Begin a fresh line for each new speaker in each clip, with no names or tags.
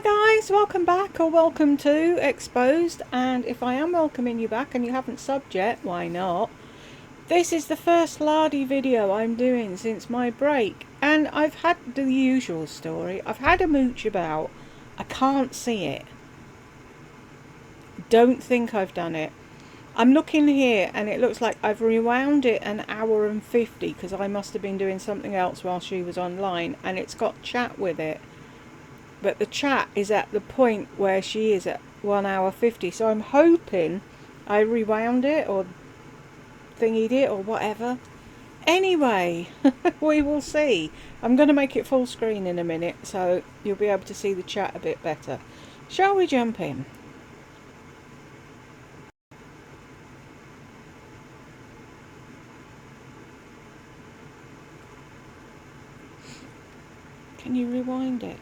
Hi guys, welcome back or welcome to Exposed, and if I am welcoming you back and you haven't subbed yet, why not? This is the first lardy video I'm doing since my break, and I've had the usual story. I've had a mooch about. I can't see it. Don't think I've done it. I'm looking here and it looks like I've rewound it an hour and 50 because I must have been doing something else while she was online, and it's got chat with it. But the chat is at the point where she is at 1 hour 50. So I'm hoping I rewound it or thingied it or whatever. Anyway, we will see. I'm going to make it full screen in a minute so you'll be able to see the chat a bit better. Shall we jump in? Can you rewind it?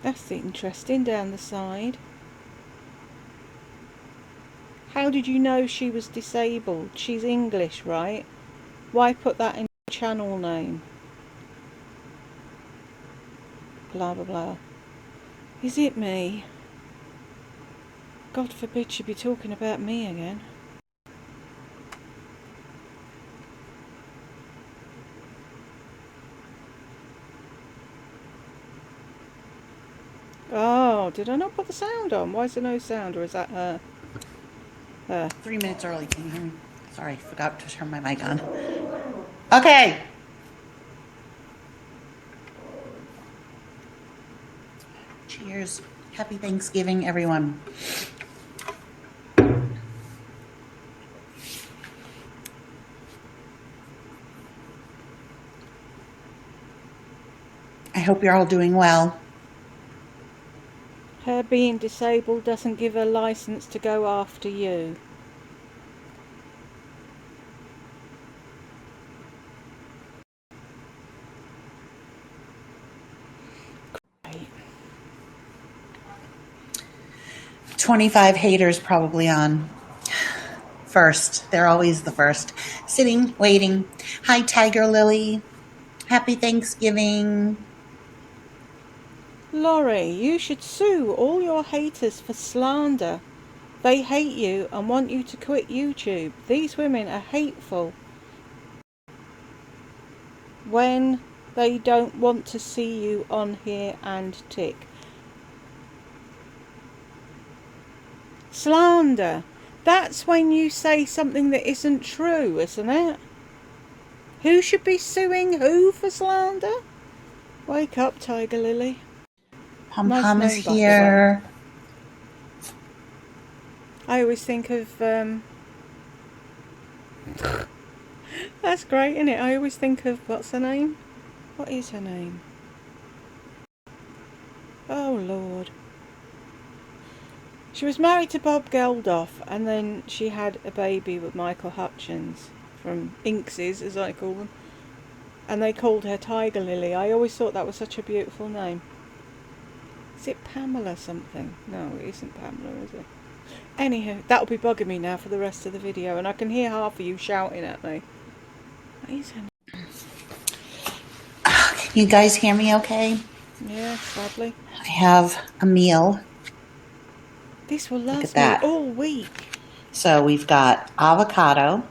That's interesting down the side. How did you know she was disabled? She's English, right? Why put that in the channel name? Blah blah blah. Is it me? God forbid she'd be talking about me again. Oh, did I not put the sound on? Why is there no sound, or is that her?
3 minutes early, can you hear me? Sorry, forgot to turn my mic on. Okay. Cheers. Happy Thanksgiving, everyone. I hope you're all doing well.
Her being disabled doesn't give her license to go after you. Great.
25 haters probably on. First. They're always the first. Sitting, waiting. Hi, Tiger Lily. Happy Thanksgiving.
Laurie, you should sue all your haters for slander. They hate you and want you to quit YouTube. These women are hateful when they don't want to see you on here and tick. Slander. That's when you say something that isn't true, isn't it? Who should be suing who for slander? Wake up, Tiger Lily.
Pom Pom is here.
I always think of that's great, isn't it? I always think of, what's her name? What is her name? Oh Lord. She was married to Bob Geldof, and then she had a baby with Michael Hutchins from Inks's, as I call them, and they called her Tiger Lily. I always thought that was such a beautiful name. Is it Pamela something? No, it isn't Pamela, is it? Anywho, that'll be bugging me now for the rest of the video, and I can hear half of you shouting at me. What is her name?
Can you guys hear me okay?
Yeah, sadly.
I have a meal.
This will last me all week.
So we've got avocado.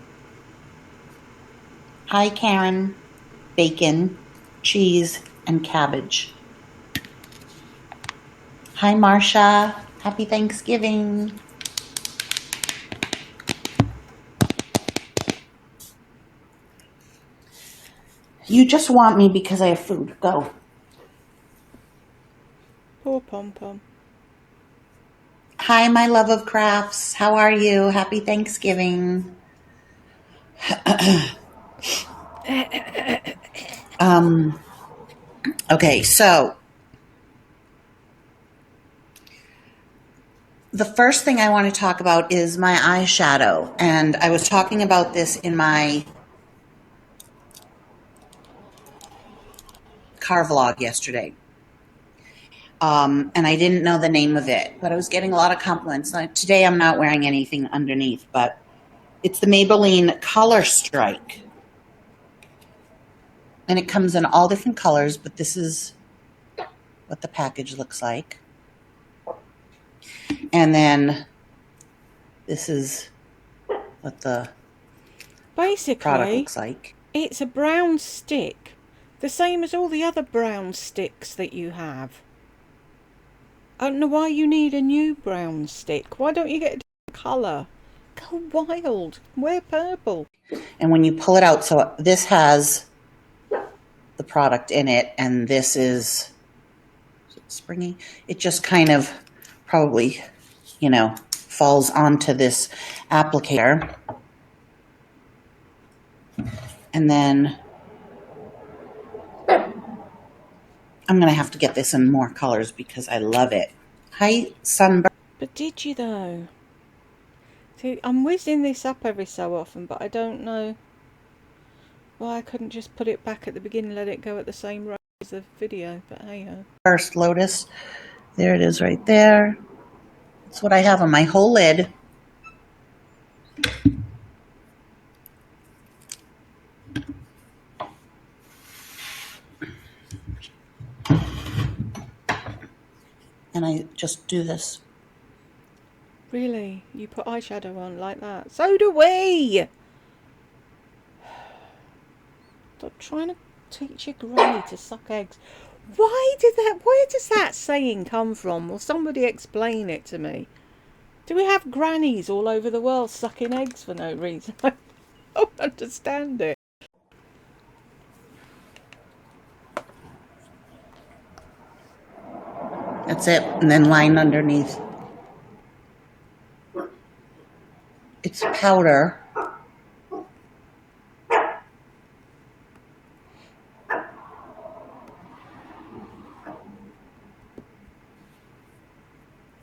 Hi, Karen. Bacon, cheese, and cabbage. Hi, Marcia. Happy Thanksgiving. You just want me because I have food. Go.
Poor Pom Pom.
Hi, my love of crafts. How are you? Happy Thanksgiving. Okay, so the first thing I want to talk about is my eyeshadow. And I was talking about this in my car vlog yesterday. And I didn't know the name of it, but I was getting a lot of compliments. Like, today I'm not wearing anything underneath, but it's the Maybelline Color Strike. And it comes in all different colors, but this is what the package looks like. And then this is what the product
Basically,
looks like.
it's a brown stick, the same as all the other brown sticks that you have. I don't know why you need a new brown stick. Why don't you get a different colour? Go wild. Wear purple.
And when you pull it out, so this has the product in it, and this is springy. It just kind of probably, falls onto this applicator. And then I'm going to have to get this in more colors because I love it. Hi, sunburn.
But did you though? See, I'm whizzing this up every so often, but I don't know why I couldn't just put it back at the beginning and let it go at the same rate as the video, but hey ho.
First Lotus. There it is right there. That's what I have on my whole lid. And I just do this.
Really? You put eyeshadow on like that? So do we! Stop trying to teach your granny to suck eggs. Where does that saying come from? Will somebody explain it to me? Do we have grannies all over the world sucking eggs for no reason? I don't understand it.
That's it. And then line underneath. It's powder.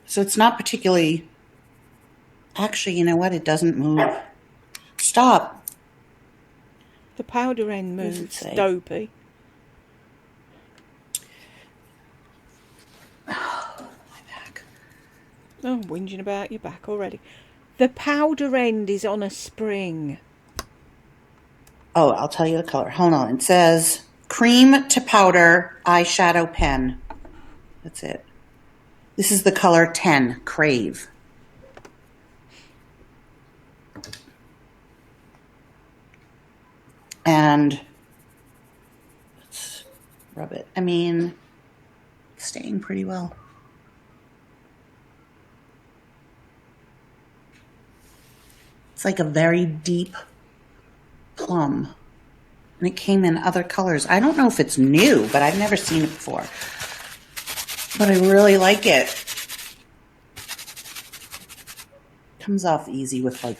So it's not particularly... Actually, you know what? It doesn't move. Stop.
The powder end moves, dopey.
Oh, my back.
Oh, I'm whinging about your back already. The powder end is on a spring.
Oh, I'll tell you the color. Hold on. It says cream to powder eyeshadow pen. That's it. This is the color 10, Crave. And let's rub it. I mean, it's staying pretty well. It's like a very deep plum. And it came in other colors. I don't know if it's new, but I've never seen it before. But I really like it. Comes off easy with like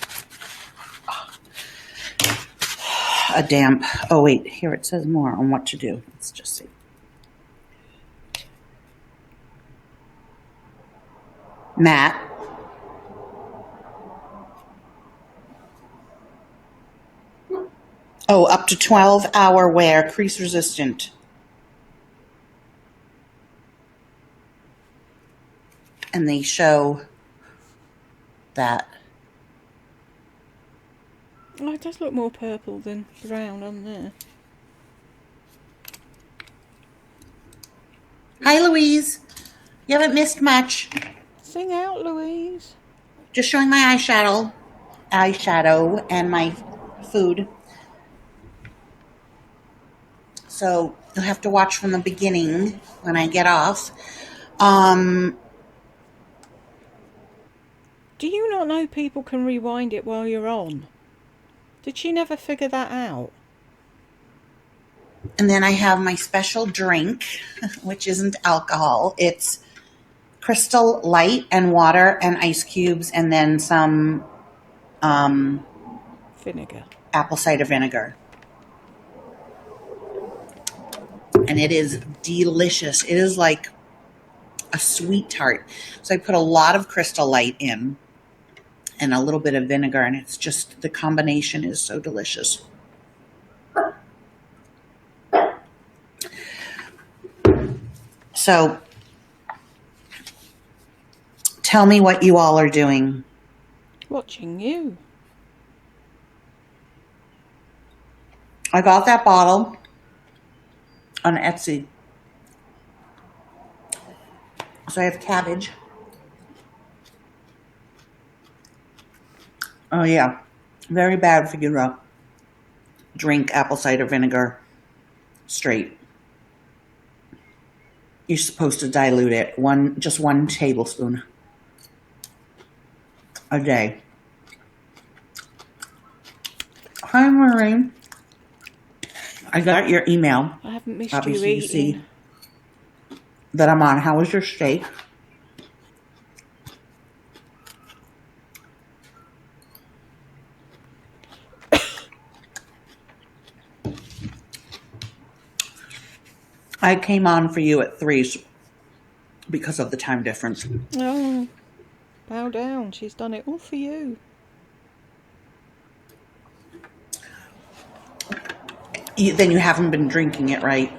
a damp. Oh wait, here it says more on what to do. Let's just see. Matte. Oh, up to 12-hour wear, crease resistant. And they show that.
Oh, it does look more purple than brown on there.
Hi, Louise. You haven't missed much.
Sing out, Louise.
Just showing my eyeshadow and my food. So you'll have to watch from the beginning when I get off.
Do you not know people can rewind it while you're on? Did she never figure that out?
And then I have my special drink, which isn't alcohol. It's Crystal Light and water and ice cubes and then some
Vinegar.
apple cider vinegar. And it is delicious. It is like a sweet tart. So I put a lot of Crystal Light in and a little bit of vinegar, and it's just, the combination is so delicious. So tell me what you all are doing.
Watching you.
I got that bottle. on Etsy. So I have cabbage. Oh yeah, very bad for you to drink apple cider vinegar straight. You're supposed to dilute it just 1 tablespoon a day. Hi, Maureen. I got your email.
I haven't missed
Obviously,
you
you
eating.
see that I'm on. How was your steak? I came on for you at 3 because of the time difference.
Oh, bow down. She's done it all for you.
Then you haven't been drinking it, right?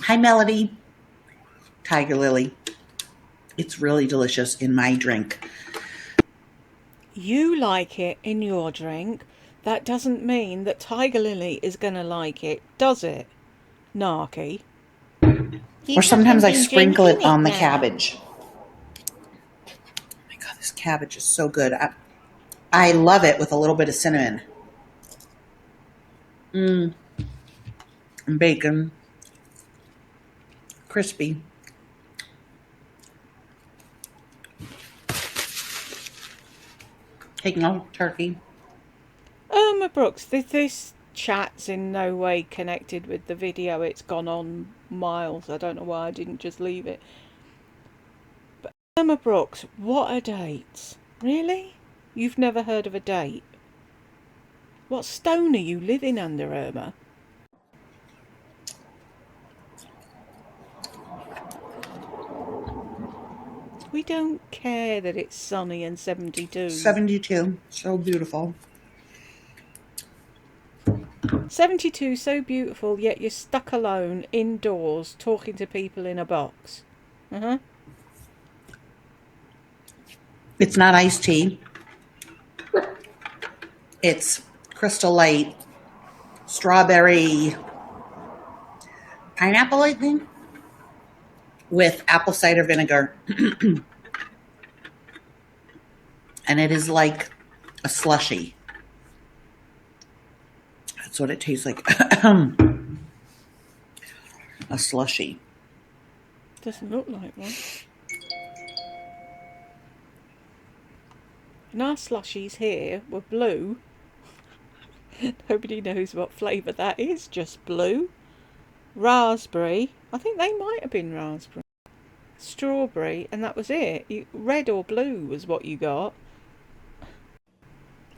Hi, Melody. Tiger Lily. It's really delicious in my drink.
You like it in your drink. That doesn't mean that Tiger Lily is going to like it, does it? Narky.
Or
You
sometimes
haven't
I
been
sprinkle it
drinking it
on the
now.
cabbage. Oh my God, this cabbage is so good. I love it with a little bit of cinnamon. And bacon. Crispy. Taking off turkey.
Brooks, this chat's in no way connected with the video. It's gone on miles. I don't know why I didn't just leave it. But Brooks, what are dates? Really? You've never heard of a date? What stone are you living under, Irma? We don't care that it's sunny and 72.
72. So beautiful.
72, so beautiful, yet you're stuck alone indoors talking to people in a box.
It's not iced tea. It's Crystal Light, strawberry, pineapple, I think, with apple cider vinegar. And it is like a slushy. That's what it tastes like. A slushy.
Doesn't look like one. And our slushies here were blue. Nobody knows what flavour that is, just blue. Raspberry. I think they might have been raspberry. Strawberry, and that was it. Red or blue was what you got.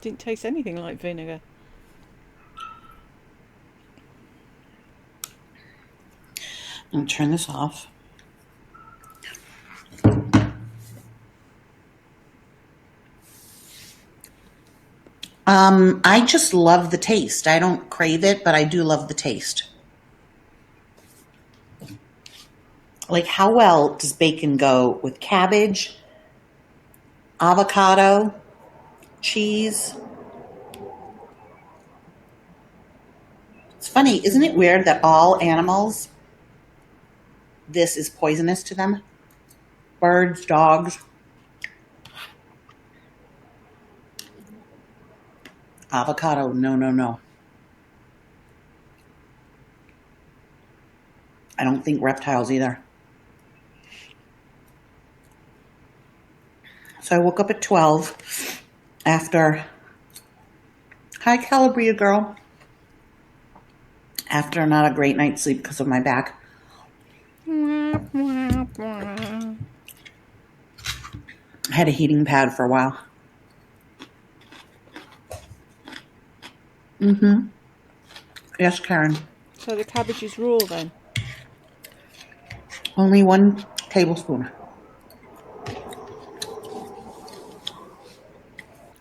Didn't taste anything like vinegar.
I'm gonna turn this off. I just love the taste. I don't crave it, but I do love the taste. Like, how well does bacon go with cabbage, avocado, cheese? It's funny, isn't it weird that all animals, this is poisonous to them? Birds, dogs. Avocado, no, no, no. I don't think reptiles either. So I woke up at 12 after, hi Calabria girl, after not a great night's sleep because of my back. I had a heating pad for a while. Yes, Karen.
So the cabbage is raw then?
Only 1 tablespoon.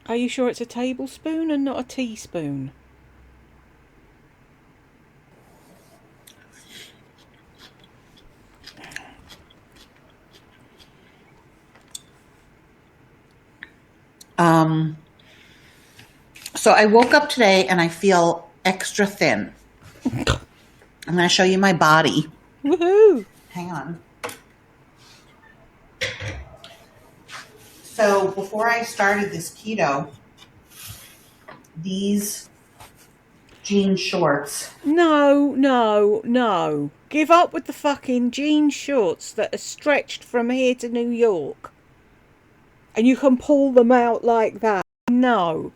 Are you sure it's a tablespoon and not a teaspoon?
So I woke up today and I feel extra thin. I'm going to show you my body.
Woohoo!
Hang on. So before I started this keto, these jean shorts.
No. Give up with the fucking jean shorts that are stretched from here to New York. And you can pull them out like that. No.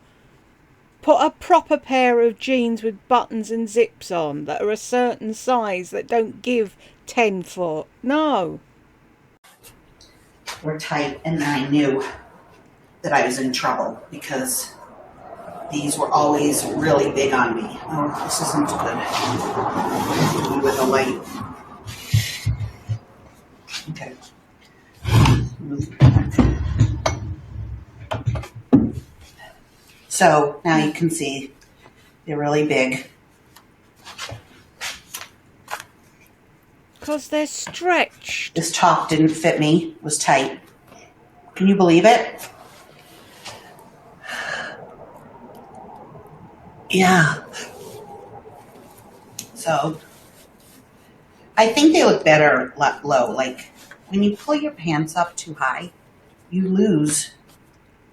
Put a proper pair of jeans with buttons and zips on that are a certain size that don't give 10 foot. No.
Were tight, and I knew that I was in trouble because these were always really big on me. Oh, this isn't good. With the light. Okay. So now you can see they're really big.
Because they're stretched.
This top didn't fit me, it was tight. Can you believe it? Yeah. So I think they look better low. Like when you pull your pants up too high, you lose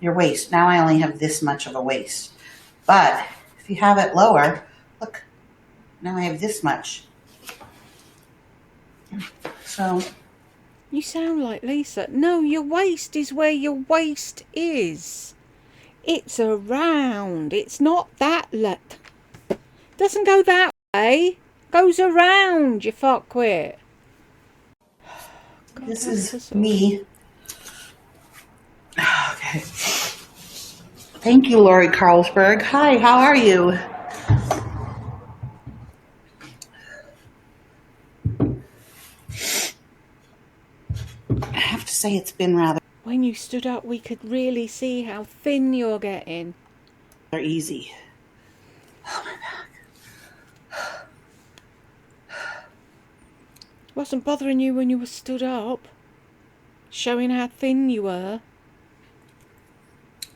your waist. Now I only have this much of a waist. But if you have it lower, look, now I have this much. So
You sound like Lisa. No, your waist is where your waist is. It's around. It's not that doesn't go that way. Goes around, you fuckwit. God,
this is me. Okay. Thank you, Lori Carlsberg. Hi, how are you? I have to say it's been rather...
When you stood up, we could really see how thin you're getting.
They're easy. Oh, my back.
Wasn't bothering you when you were stood up. Showing how thin you were.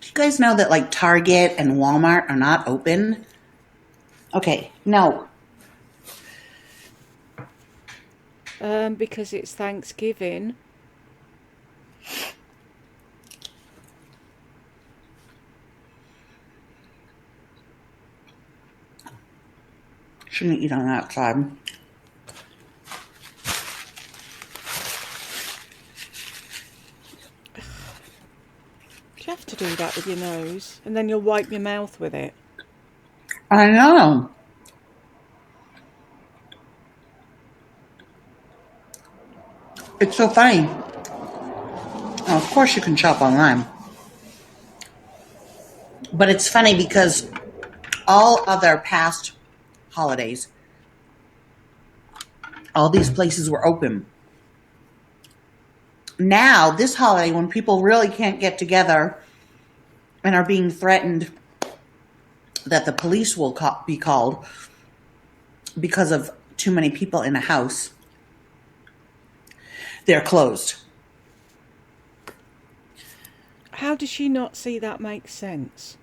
Do you guys know that like Target and Walmart are not open? Okay, no.
Because it's Thanksgiving.
Shouldn't eat on that side.
Do you have to do that with your nose? And then you'll wipe your mouth with it.
I know. It's so funny. Oh, of course you can shop online. But it's funny because all other past holidays, all these places were open. Now, this holiday, when people really can't get together and are being threatened that the police will be called because of too many people in a house, they're closed.
How does she not see that makes sense?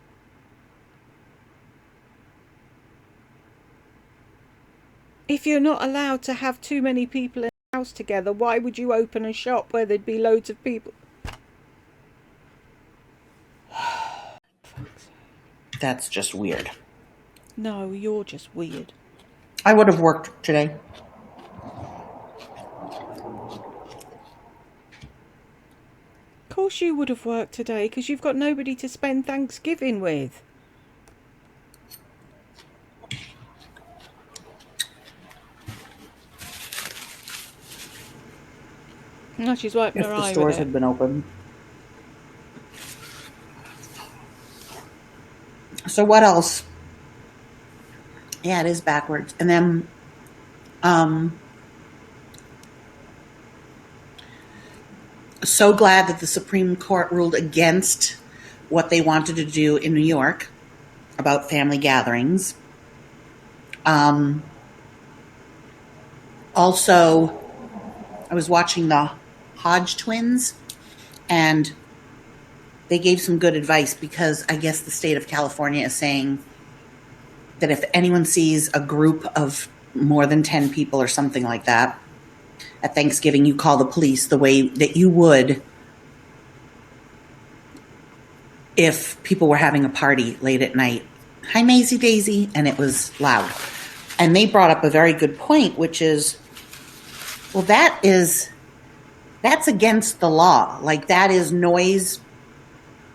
If you're not allowed to have too many people in a house together, why would you open a shop where there'd be loads of people?
That's just weird.
No, you're just weird.
I would have worked today.
Of course you would have worked today because you've got nobody to spend Thanksgiving with. No, she's wiping
If
her
the
eye
stores
with it.
had been open. So what else? Yeah, it is backwards. And then so glad that the Supreme Court ruled against what they wanted to do in New York about family gatherings. Also, I was watching the Hodge twins, and they gave some good advice because I guess the state of California is saying that if anyone sees a group of more than 10 people or something like that. At Thanksgiving, you call the police the way that you would if people were having a party late at night. Hi, Maisie Daisy. And it was loud. And they brought up a very good point, which is, well, that's against the law. Like, that is noise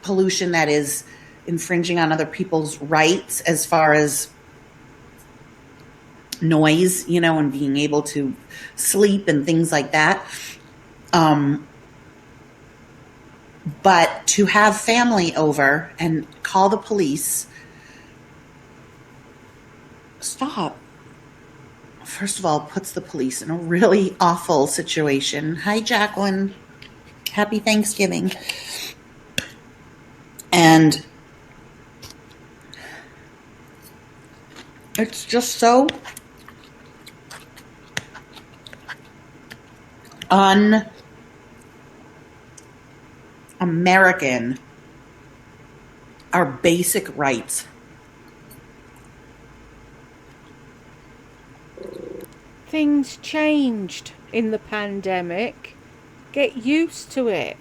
pollution, that is infringing on other people's rights as far as noise, and being able to sleep and things like that. But to have family over and call the police, stop. First of all, puts the police in a really awful situation. Hi, Jacqueline. Happy Thanksgiving. And it's just so un-American, our basic rights.
Things changed in the pandemic. Get used to it.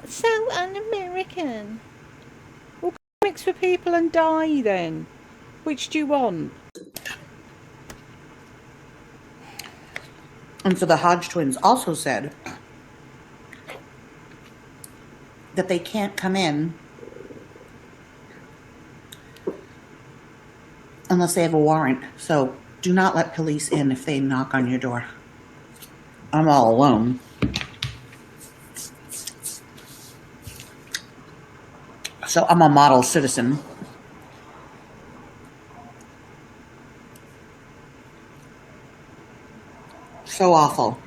So un-American. Well, mix with people and die then. Which do you want?
And so the Hodge twins also said that they can't come in unless they have a warrant. So do not let police in if they knock on your door. I'm all alone. So I'm a model citizen. So awful.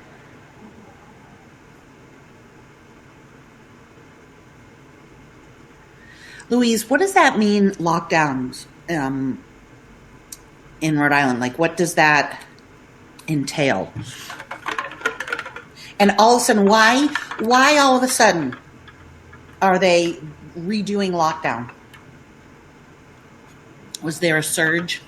Louise, what does that mean, lockdowns in Rhode Island? Like, what does that entail? And all of a sudden, why all of a sudden are they redoing lockdown? Was there a surge?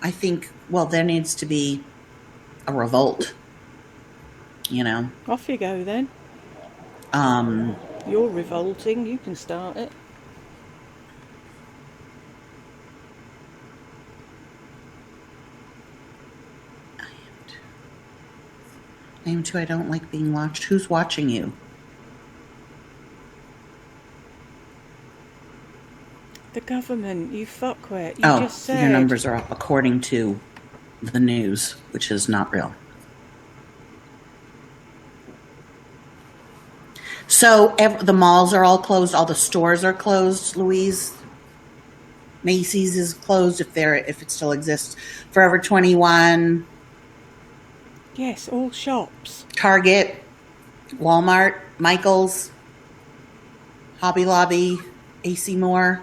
I think, well, there needs to be a revolt,
Off you go then. You're revolting. You can start it.
I am too. I don't like being watched. Who's watching you?
The government, you fuckwit. You just said.
Your numbers are up according to the news, which is not real. So the malls are all closed. All the stores are closed, Louise. Macy's is closed if it still exists. Forever 21.
Yes, all shops.
Target, Walmart, Michael's, Hobby Lobby, AC Moore.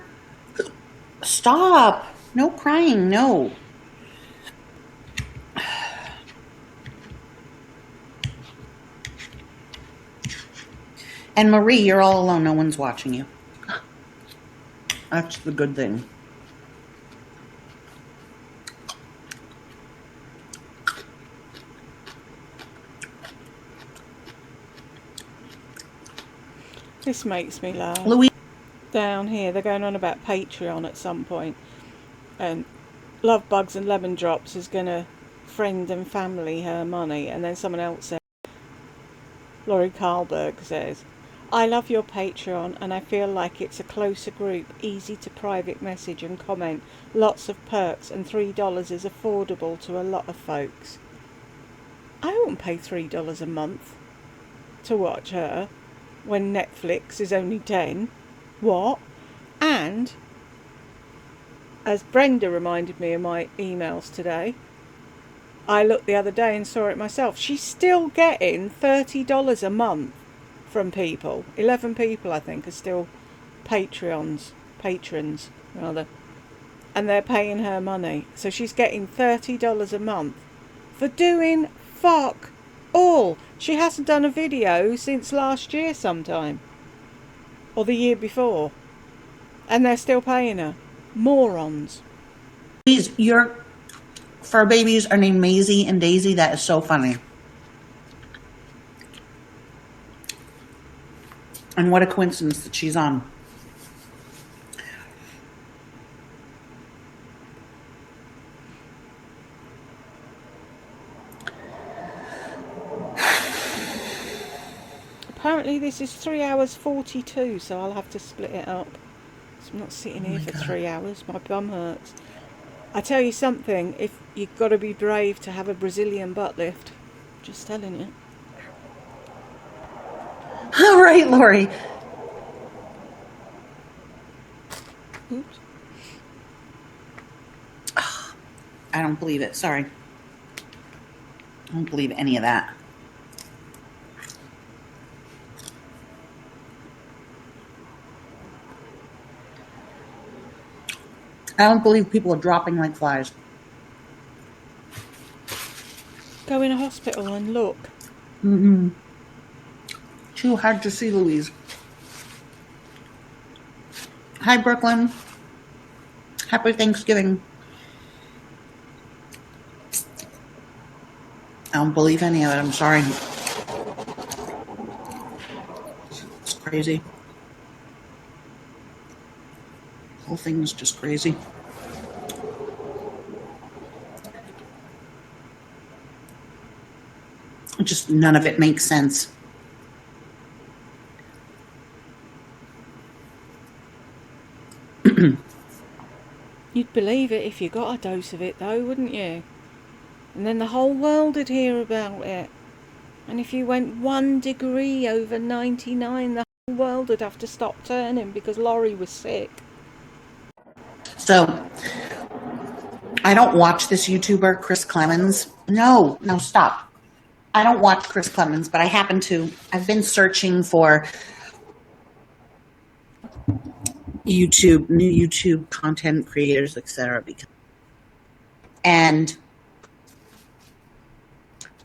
Stop. No crying. No. And Marie, you're all alone. No one's watching you. That's the good thing.
This makes me laugh.
Louise.
Down here, they're going on about Patreon at some point. And Love Bugs and Lemon Drops is going to friend and family her money. And then someone else said, Laurie Carlberg says, I love your Patreon and I feel like it's a closer group, easy to private message and comment, lots of perks, and $3 is affordable to a lot of folks. I won't pay $3 a month to watch her when Netflix is only 10. What? And, as Brenda reminded me in my emails today, I looked the other day and saw it myself. She's still getting $30 a month from people. 11 people, I think, are still patrons, rather. And they're paying her money. So she's getting $30 a month for doing fuck all. She hasn't done a video since last year sometime. or the year before, and they're still paying her. Morons.
Your fur babies are named Maisie and Daisy. That is so funny. And what a coincidence that she's on.
Apparently this is 3 hours 42, so I'll have to split it up. So I'm not sitting here for 3 hours. My bum hurts. I tell you something, if you've got to be brave to have a Brazilian butt lift. Just telling you.
All right, Lori.
Oops.
I don't believe it. Sorry. I don't believe any of that. I don't believe people are dropping like flies.
Go in a hospital and look.
Mm-mm. Too hard to see, Louise. Hi, Brooklyn. Happy Thanksgiving. I don't believe any of it. I'm sorry. It's crazy. The whole thing is just crazy. Just none of it makes sense.
You'd believe it if you got a dose of it though, wouldn't you? And then the whole world would hear about it. And if you went 1 degree over 99, the whole world would have to stop turning because Laurie was sick.
So, I don't watch this YouTuber, Chris Clemens. No, stop. I don't watch Chris Clemens, but I happen to. I've been searching for new YouTube content creators, etc. And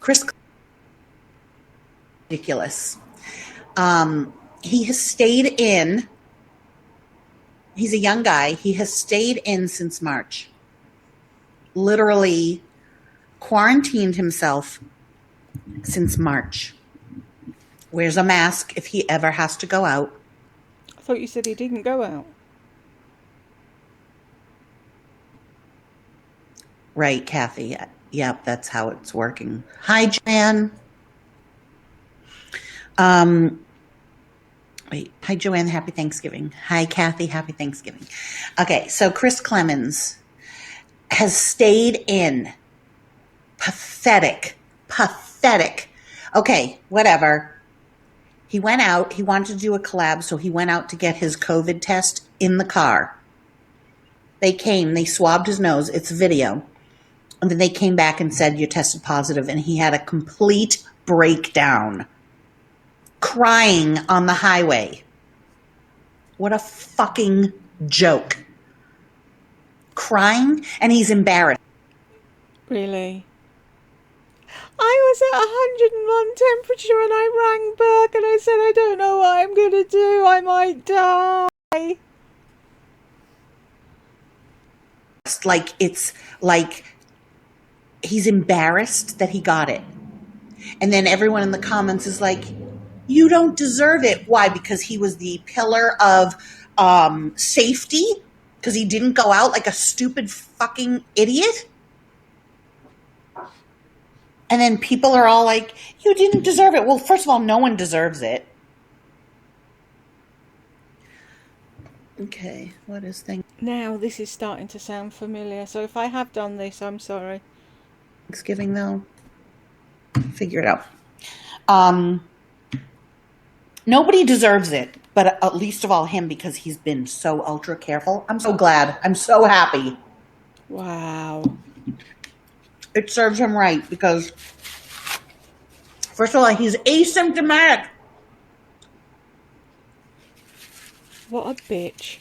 Chris, ridiculous. He has stayed in. He's a young guy. He has stayed in since March. Literally quarantined himself since March. Wears a mask if he ever has to go out.
I thought you said he didn't go out.
Right, Kathy. Yep, that's how it's working. Hi, Joanne. Hi, Joanne. Happy Thanksgiving. Hi, Kathy. Happy Thanksgiving. Okay, so Chris Clemens has stayed in. Pathetic. Okay, whatever. He went out. He wanted to do a collab, so he went out to get his COVID test in the car. They came. They swabbed his nose. It's video. And then they came back and said, you tested positive. And he had a complete breakdown. Crying on the highway. What a fucking joke. Crying, and he's embarrassed.
Really? I was at 101 temperature and I rang back and I said, I don't know what I'm going to do. I might die.
Like, it's like he's embarrassed that he got it. And then everyone in the comments is like, you don't deserve it. Why? Because he was the pillar of safety? Because he didn't go out like a stupid fucking idiot? And then people are all like, you didn't deserve it. Well, first of all, no one deserves it. Okay, what is thing?
Now this is starting to sound familiar, so if I have done this, I'm sorry.
Thanksgiving, though. Figure it out. Nobody deserves it, but least of all him, because he's been so ultra careful. I'm so glad. I'm so happy.
Wow.
It serves him right, because first of all, he's asymptomatic.
What a bitch.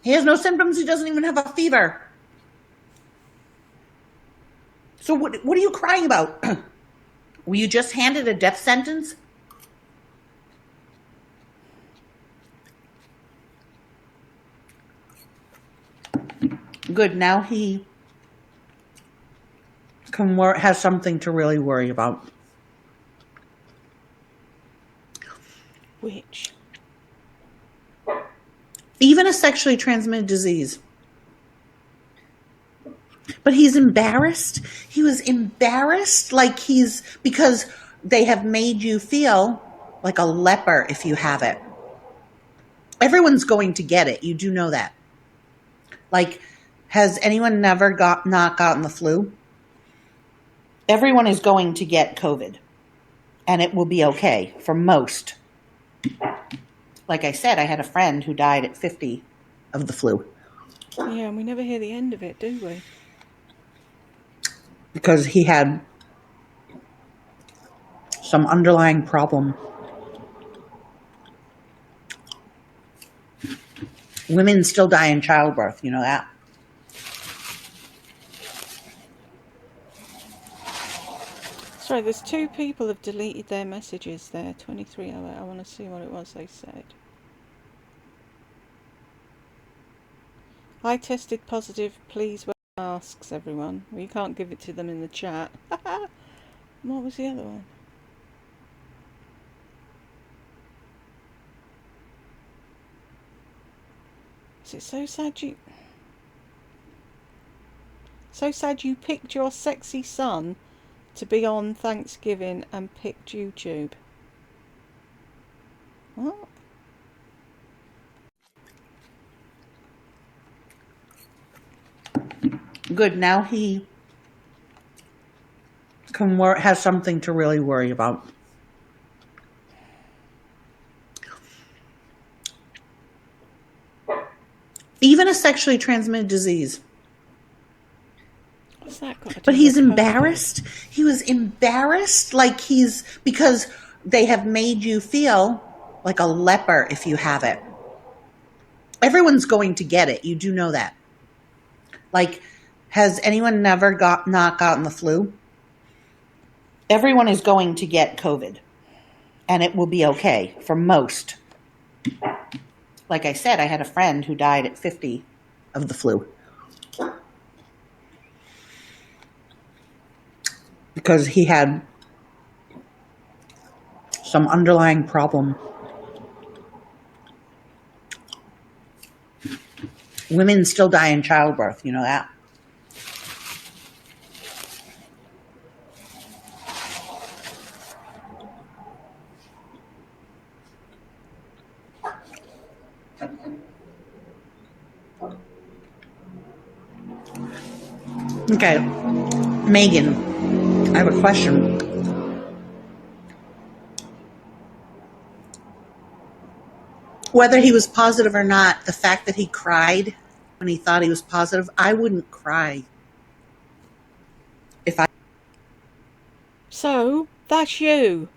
He has no symptoms. He doesn't even have a fever. So what are you crying about? Were you just handed a death sentence? Good. Now he has something to really worry about.
Which?
Even a sexually transmitted disease. But he's embarrassed. He was embarrassed because they have made you feel like a leper if you have it. Everyone's going to get it. You do know that. Like, has anyone never not gotten the flu? Everyone is going to get COVID, and it will be okay for most. Like I said, I had a friend who died at 50 of the flu.
Yeah, and we never hear the end of it, do we?
Because he had some underlying problem. Women still die in childbirth, you know that?
Sorry, there's 2 people have deleted their messages there. 2308. I want to see what it was they said. I tested positive. Please wear masks, everyone. Well, you can't give it to them in the chat. What was the other one? Is it so sad you... So sad you picked your sexy son to be on Thanksgiving and picked YouTube. What?
Good. Now he has something to really worry about. Even a sexually transmitted disease.
What's that got to do
But he's
with COVID?
embarrassed. He was embarrassed because they have made you feel like a leper if you have it. Everyone's going to get it. You do know that. Like, has anyone never not gotten the flu? Everyone is going to get COVID, and it will be okay for most. Like I said, I had a friend who died at 50 of the flu. Because he had some underlying problem. Women still die in childbirth, you know that? Okay, Megan, I have a question. Whether he was positive or not, the fact that he cried when he thought he was positive, I wouldn't cry.
So, that's you.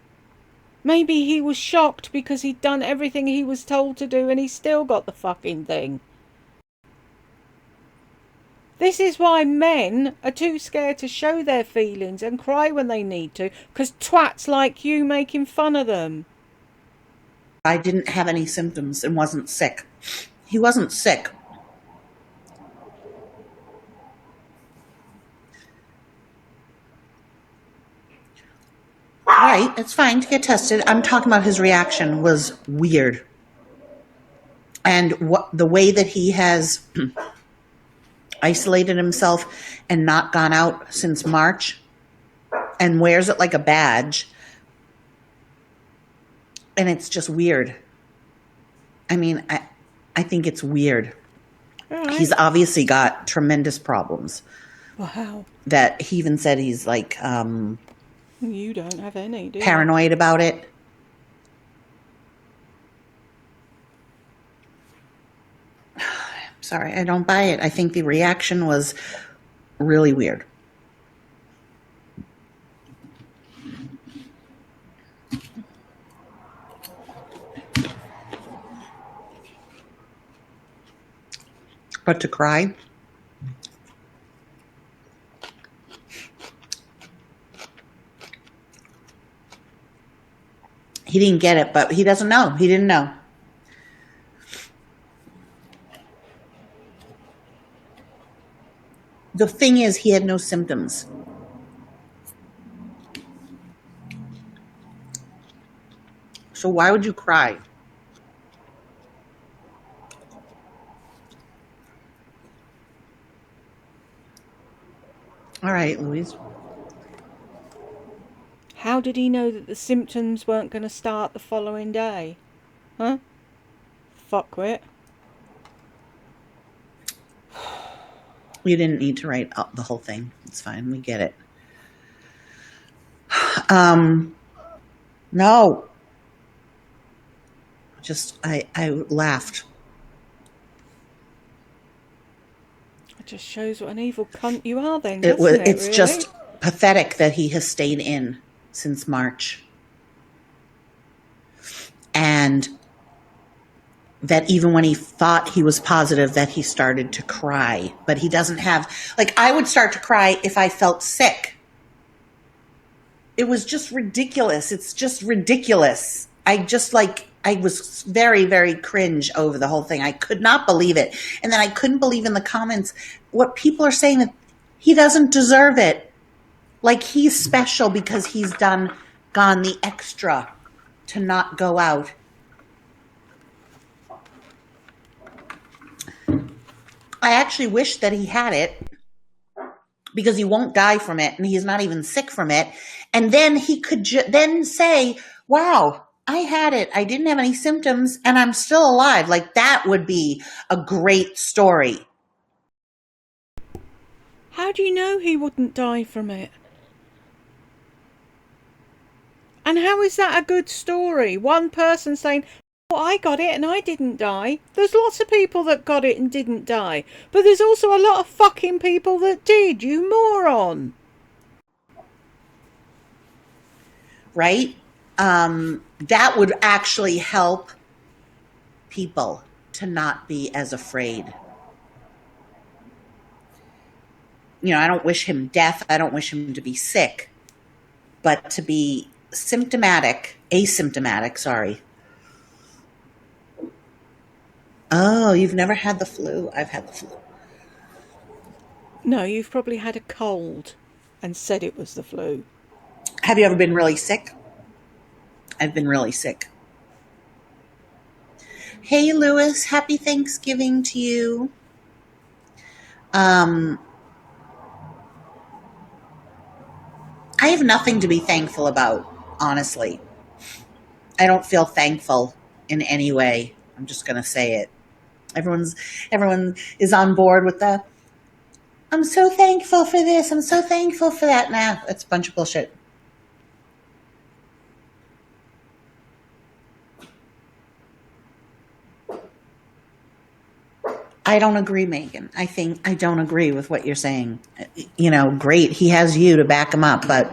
Maybe he was shocked because he'd done everything he was told to do and he still got the fucking thing. This is why men are too scared to show their feelings and cry when they need to, because twats like you making fun of them.
I didn't have any symptoms and wasn't sick. He wasn't sick. Right, it's fine to get tested. I'm talking about his reaction was weird. And the way that he has isolated himself and not gone out since March and wears it like a badge. And it's just weird. I mean, I think it's weird.
Right.
He's obviously got tremendous problems.
Wow.
That he even said he's like
You don't have any, do you?
paranoid about it. Sorry, I don't buy it. I think the reaction was really weird. But to cry? He didn't get it, but he doesn't know. He didn't know. the thing is, he had no symptoms. So why would you cry? All right, Louise.
How did he know that the symptoms weren't going to start the following day? Huh? Fuckwit.
You didn't need to write up the whole thing. It's fine. We get it. No. Just, I laughed.
It just shows what an evil cunt you are then, doesn't it,
It's
really?
just pathetic that he has stayed in since March. And that even when he thought he was positive, that he started to cry. But he doesn't have, like, I would start to cry if I felt sick. It was just ridiculous. It's just ridiculous. I was very, very cringe over the whole thing. I could not believe it. And then I couldn't believe in the comments what people are saying, that he doesn't deserve it. Like he's special because he's gone the extra to not go out. I actually wish that he had it, because he won't die from it and he's not even sick from it. And then he could then say, wow, I had it. I didn't have any symptoms and I'm still alive. Like, that would be a great story.
How do you know he wouldn't die from it? And how is that a good story? One person saying, oh, I got it and I didn't die. There's lots of people that got it and didn't die. But there's also a lot of fucking people that did, you moron.
Right? That would actually help people to not be as afraid. You know, I don't wish him death. I don't wish him to be sick. But to be asymptomatic, sorry. Oh, you've never had the flu? I've had the flu.
No, you've probably had a cold and said it was the flu.
Have you ever been really sick? I've been really sick. Hey, Lewis, happy Thanksgiving to you. I have nothing to be thankful about, honestly. I don't feel thankful in any way. I'm just going to say it. Everyone is on board with the, I'm so thankful for this, I'm so thankful for that. Nah, it's a bunch of bullshit. I don't agree, Megan. I don't agree with what you're saying. You know, great. He has you to back him up, but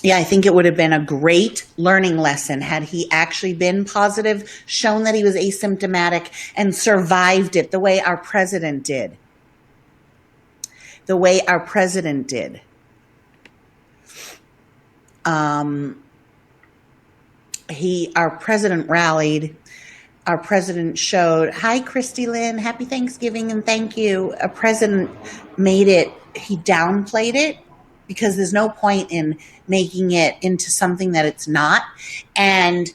yeah, I think it would have been a great learning lesson had he actually been positive, shown that he was asymptomatic, and survived it the way our president did. The way our president did. Our president rallied. Our president showed, hi, Christy Lynn, happy Thanksgiving and thank you. Our president made it, he downplayed it, because there's no point in making it into something that it's not. And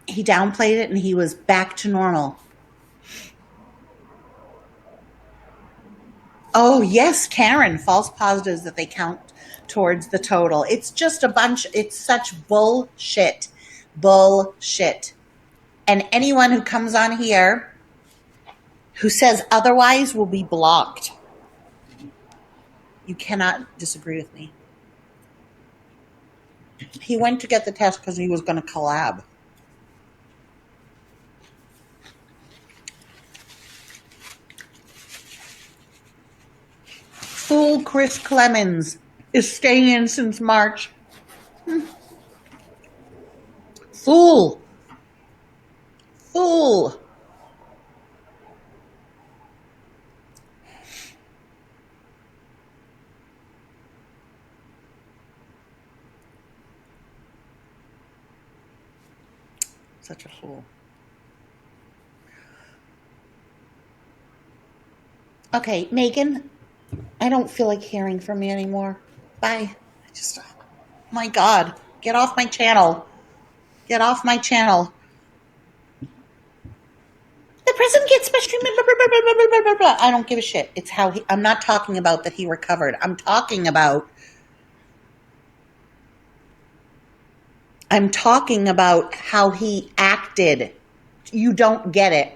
he downplayed it and he was back to normal. Oh, yes, Karen, false positives that they count towards the total. It's just a bunch, it's such bullshit. Bullshit. And anyone who comes on here who says otherwise will be blocked. You cannot disagree with me. He went to get the test because he was going to collab. Fool Chris Clemens is staying in since March. Fool. Fool. such a fool. Okay, Megan, I don't feel like hearing from you anymore. Bye. My God, get off my channel. Get off my channel. The president gets special treatment. Blah, blah, blah, blah, blah, blah, blah. I don't give a shit. It's how I'm not talking about that he recovered. I'm talking about how he acted. You don't get it.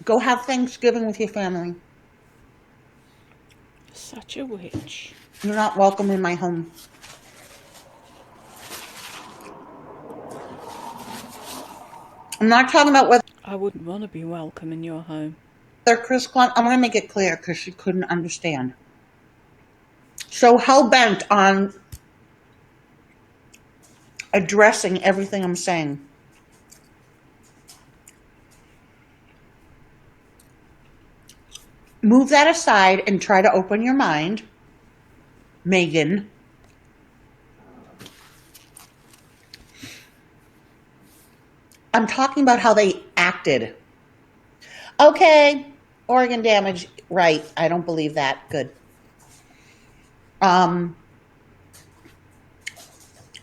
Go have Thanksgiving with your family.
Such a witch.
You're not welcome in my home. I'm not talking about whether
I wouldn't want to be welcome in your home.
Chris Clun. I'm going to make it clear because she couldn't understand. So hell bent on addressing everything I'm saying. Move that aside and try to open your mind, Megan. I'm talking about how they acted. Okay, organ damage, right. I don't believe that. Good.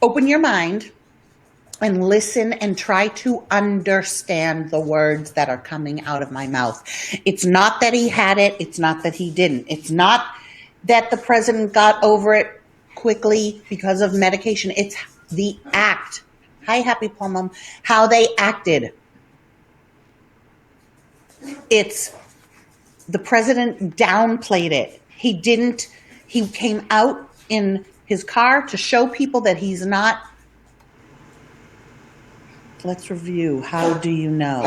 Open your mind and listen and try to understand the words that are coming out of my mouth. It's not that he had it. It's not that he didn't. It's not that the president got over it quickly because of medication. It's the act. Hi, Happy Plum, how they acted. It's the president downplayed it. He came out in his car to show people that he's not. Let's review. How do you know?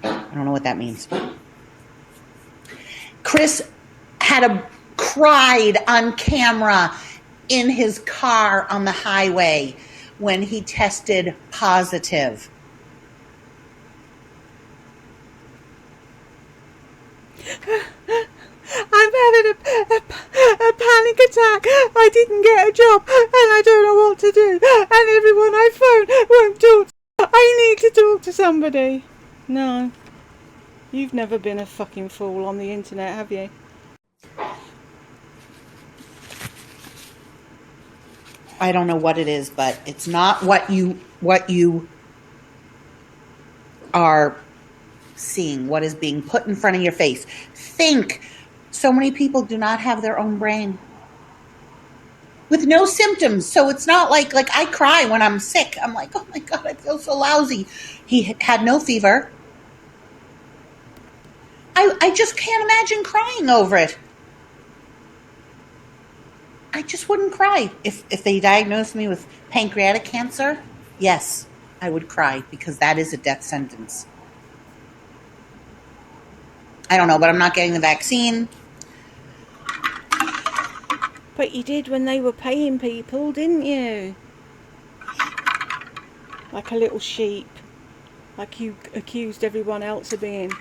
I don't know what that means. Chris cried on camera in his car on the highway when he tested positive.
I'm having a panic attack. I didn't get a job and I don't know what to do. And everyone I phone won't talk. I need to talk to somebody. No. You've never been a fucking fool on the internet, have you?
I don't know what it is, but it's not what you are seeing, what is being put in front of your face. Think. So many people do not have their own brain with no symptoms. So it's not like I cry when I'm sick. I'm like, oh my God, I feel so lousy. He had no fever. I just can't imagine crying over it. I just wouldn't cry. If they diagnosed me with pancreatic cancer, yes, I would cry because that is a death sentence. I don't know, but I'm not getting the vaccine.
But you did when they were paying people, didn't you? Like a little sheep. Like you accused everyone else of being.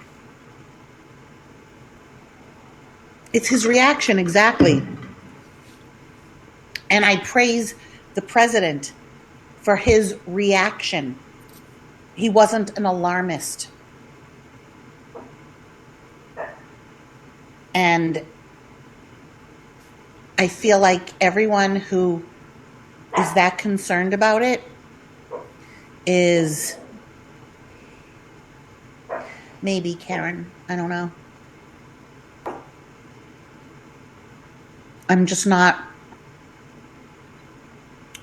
It's his reaction, exactly. And I praise the president for his reaction. He wasn't an alarmist. And I feel like everyone who is that concerned about it is maybe Karen. I don't know. I'm just not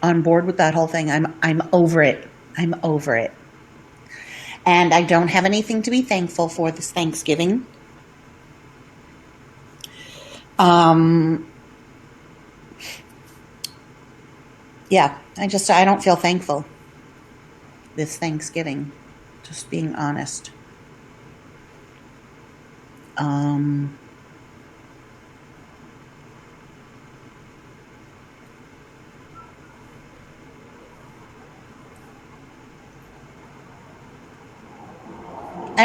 on board with that whole thing. I'm over it. I'm over it. And I don't have anything to be thankful for this Thanksgiving. Yeah, I don't feel thankful this Thanksgiving, just being honest. I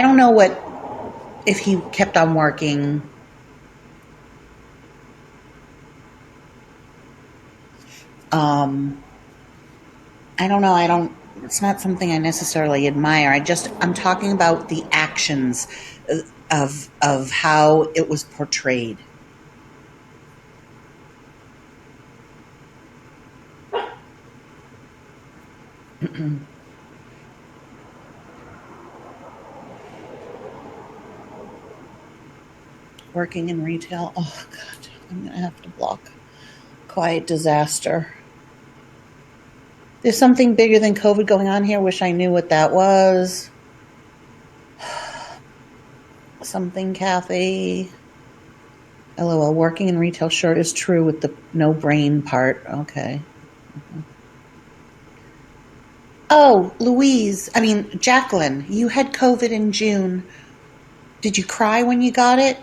don't know if he kept on working. I don't know. it's not something I necessarily admire. I'm talking about the actions of how it was portrayed. Working in retail. Oh God, I'm gonna have to block. Quiet disaster. There's something bigger than COVID going on here. Wish I knew what that was. Something, Kathy. LOL. Working in retail sure is true with the no brain part. Okay. Oh, Jacqueline, you had COVID in June. Did you cry when you got it?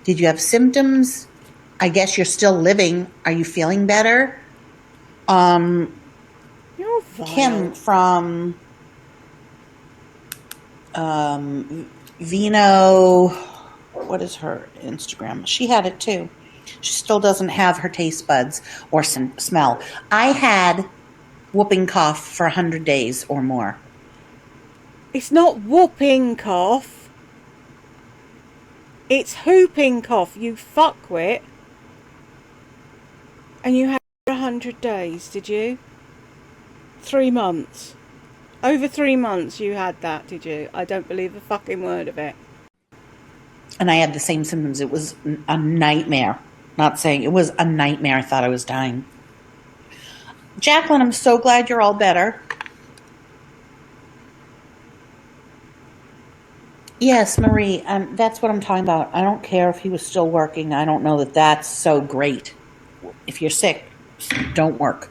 Did you have symptoms? I guess you're still living. Are you feeling better?
You're vile.
Kim from Vino, what is her Instagram? She had it too. She still doesn't have her taste buds or smell. I had whooping cough for 100 days or more.
It's not whooping cough. It's whooping cough, you fuckwit. And you had 100 days, did you? 3 months. Over 3 months you had that, did you? I don't believe a fucking word of it.
And I had the same symptoms. It was a nightmare. Not saying it was a nightmare. I thought I was dying. Jacqueline, I'm so glad you're all better. Yes, Marie, that's what I'm talking about. I don't care if he was still working. I don't know that that's so great. If you're sick, don't work.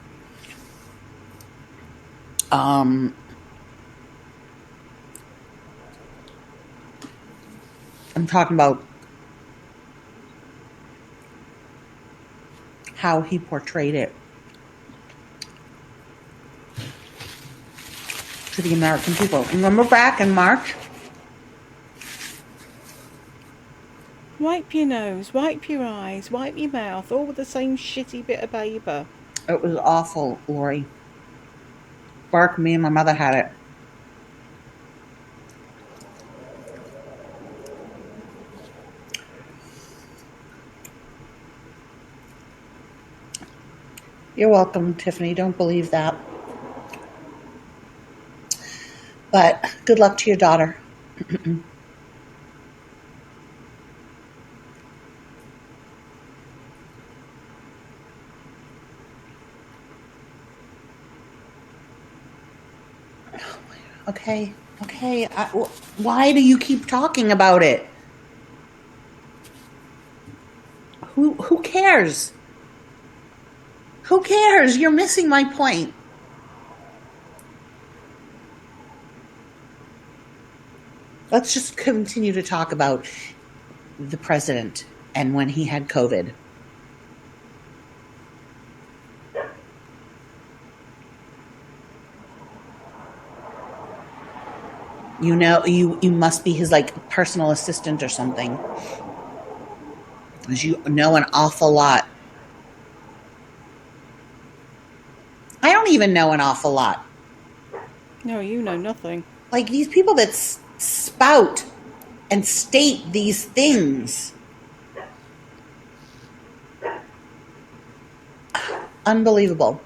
I'm talking about how he portrayed it to the American people. Remember back in March?
Wipe your nose, wipe your eyes, wipe your mouth, all with the same shitty bit of paper.
It was awful, Lori. Bark, me and my mother had it. You're welcome, Tiffany. Don't believe that. But good luck to your daughter. Okay. Why do you keep talking about it? Who cares? Who cares? You're missing my point. Let's just continue to talk about the president and when he had COVID. You know, you must be his like personal assistant or something, because you know an awful lot. I don't even know an awful lot.
No, you know nothing.
Like these people that spout and state these things. Unbelievable.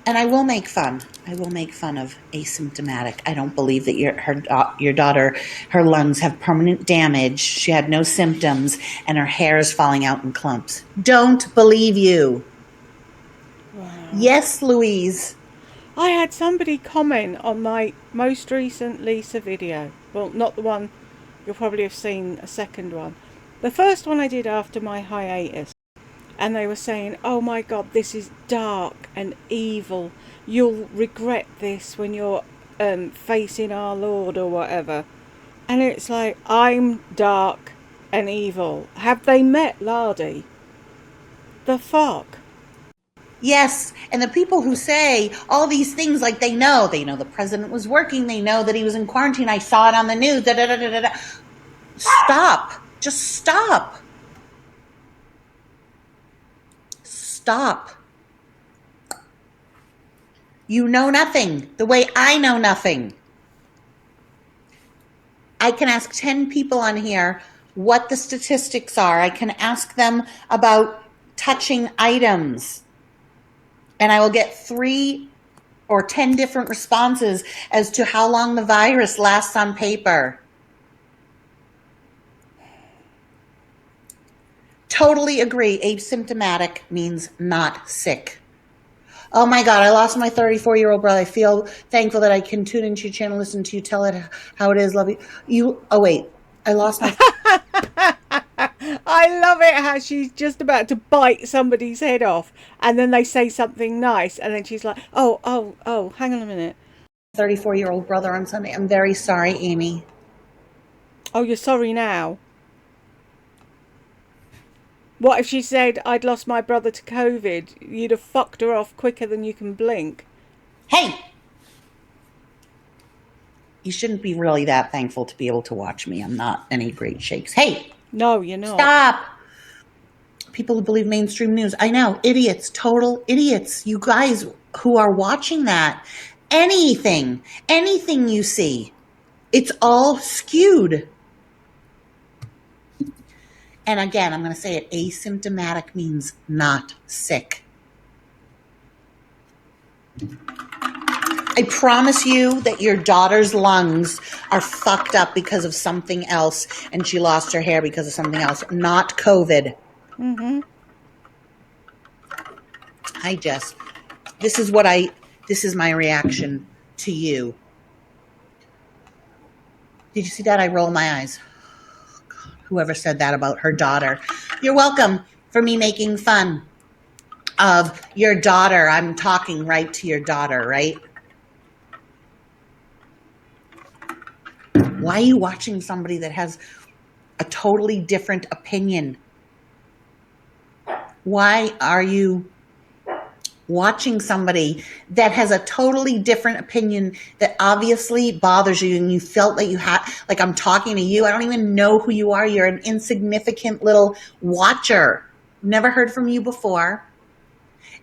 And I will make fun. I will make fun of asymptomatic. I don't believe that your daughter, her lungs have permanent damage. She had no symptoms, and her hair is falling out in clumps. Don't believe you.
Wow.
Yes, Louise.
I had somebody comment on my most recent Lisa video. Well, not the one, you'll probably have seen a second one. The first one I did after my hiatus. And they were saying, oh my god, this is dark and evil. You'll regret this when you're facing our Lord or whatever. And it's like, I'm dark and evil. Have they met Lardy? The fuck?
Yes, and the people who say all these things like they know the president was working, they know that he was in quarantine, I saw it on the news, da da da da da. Stop. Just stop. Stop. You know nothing the way I know nothing. I can ask 10 people on here what the statistics are. I can ask them about touching items, and I will get 3 or 10 different responses as to how long the virus lasts on paper. Totally agree. Asymptomatic means not sick. Oh my God, I lost my 34-year-old brother. I feel thankful that I can tune into your channel, listen to you, tell it how it is. Love you. Oh wait, I lost my.
I love it how she's just about to bite somebody's head off, and then they say something nice, and then she's like, oh, hang on a minute.
34-year-old brother on Sunday. I'm very sorry, Amy.
Oh, you're sorry now? What if she said, I'd lost my brother to COVID? You'd have fucked her off quicker than you can blink.
Hey! You shouldn't be really that thankful to be able to watch me. I'm not any great shakes. Hey!
No, you're not.
Stop! People who believe mainstream news. I know. Idiots. Total idiots. You guys who are watching that. Anything you see, it's all skewed. And again, I'm going to say it, asymptomatic means not sick. I promise you that your daughter's lungs are fucked up because of something else, and she lost her hair because of something else, not COVID.
Mm-hmm.
This is my reaction to you. Did you see that? I roll my eyes. God, whoever said that about her daughter. You're welcome for me making fun of your daughter. I'm talking right to your daughter, right? Why are you watching somebody that has a totally different opinion? Why are you watching somebody that has a totally different opinion that obviously bothers you, and you felt that you had, like, I'm talking to you, I don't even know who you are, you're an insignificant little watcher, never heard from you before.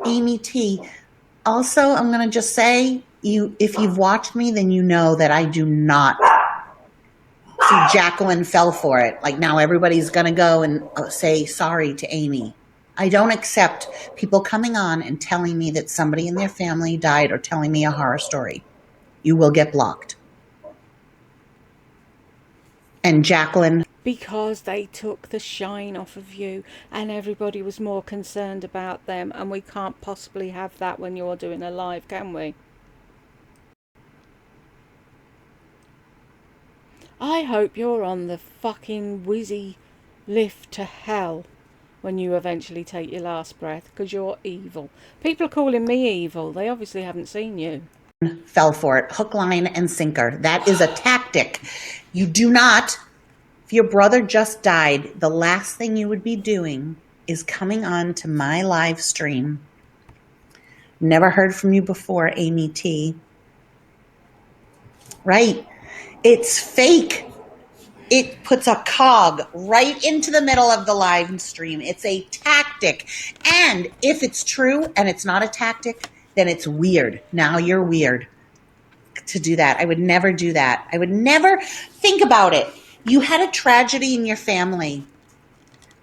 Amy T, also, I'm going to just say, if you've watched me, then you know that I do not see Jacqueline fell for it. Like, now everybody's going to go and say sorry to Amy. I don't accept people coming on and telling me that somebody in their family died or telling me a horror story. You will get blocked. And Jacqueline.
Because they took the shine off of you, and everybody was more concerned about them, and we can't possibly have that when you're doing a live, can we? I hope you're on the fucking whizzy lift to hell when you eventually take your last breath, because you're evil. People are calling me evil. They obviously haven't seen you.
Fell for it. Hook, line, and sinker. That is a tactic. You do not, if your brother just died, the last thing you would be doing is coming on to my live stream. Never heard from you before, Amy T. Right. It's fake. It puts a cog right into the middle of the live stream. It's a tactic. And if it's true and it's not a tactic, then it's weird. Now you're weird to do that. I would never do that. I would never think about it. You had a tragedy in your family.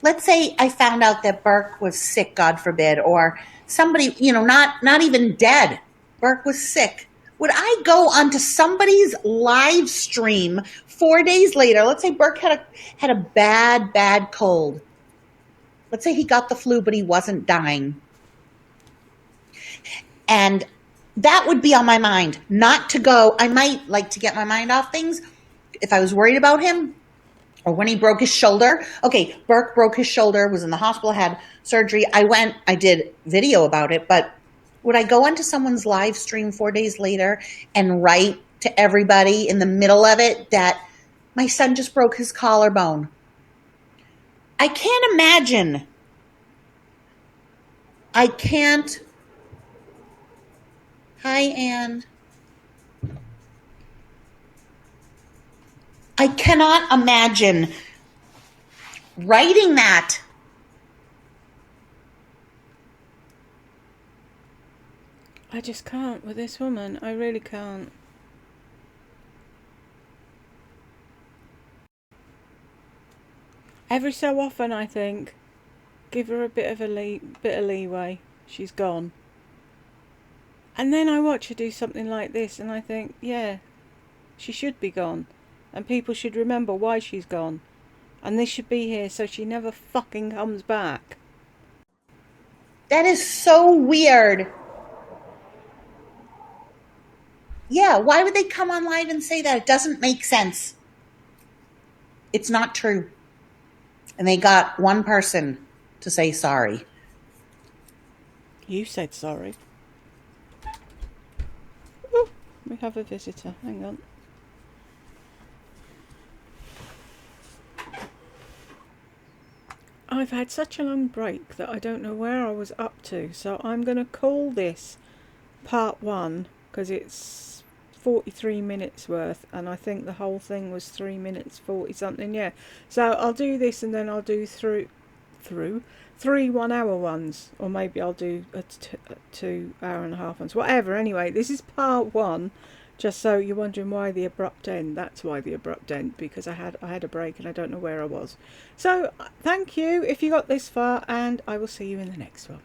Let's say I found out that Burke was sick, God forbid, or somebody, not even dead. Burke was sick. Would I go onto somebody's live stream 4 days later? Let's say Burke had a bad cold. Let's say he got the flu, but he wasn't dying. And that would be on my mind, not to go. I might like to get my mind off things if I was worried about him, or when he broke his shoulder. Okay, Burke broke his shoulder, was in the hospital, had surgery. I did video about it, but would I go onto someone's live stream 4 days later and write to everybody in the middle of it that my son just broke his collarbone? I can't imagine. I can't. Hi, Anne. I cannot imagine writing that.
I just can't with this woman. I really can't. Every so often, I think, give her a bit of leeway. She's gone. And then I watch her do something like this, and I think, yeah, she should be gone, and people should remember why she's gone, and this should be here so she never fucking comes back.
That is so weird. Yeah, why would they come on live and say that? It doesn't make sense. It's not true. And they got one person to say sorry.
You said sorry. Ooh, we have a visitor. Hang on. I've had such a long break that I don't know where I was up to, so I'm going to call this part 1 because it's 43 minutes worth, and I think the whole thing was 3 minutes 40 something. Yeah, so I'll do this and then I'll do through 3 1 hour ones, or maybe I'll do a 2 hour and a half ones, whatever. Anyway, this is part 1. Just so you're wondering why the abrupt end, that's why the abrupt end, because I had a break and I don't know where I was. So thank you if you got this far, and I will see you in the next one.